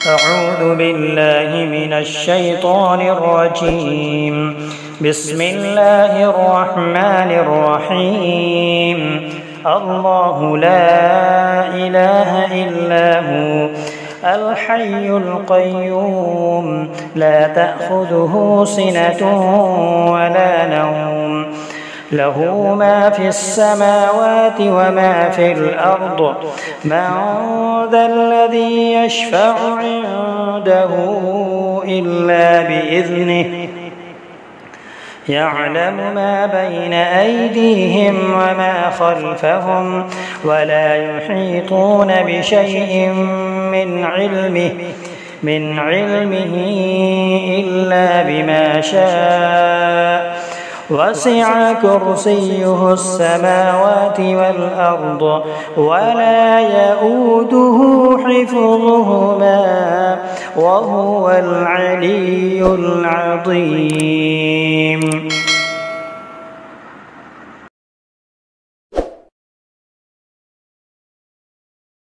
أعوذ بالله من الشيطان الرجيم. بسم الله الرحمن الرحيم. الله لا إله إلا هو الحي القيوم لا تأخذه سنة ولا نوم له ما في السماوات وما في الأرض من ذا الذي يشفع عنده إلا بإذنه يعلم ما بين أيديهم وما خلفهم ولا يحيطون بشيء من علمه إلا بما شاء وسع كرسيه السماوات والأرض ولا يؤوده حفظهما وهو العلي العظيم.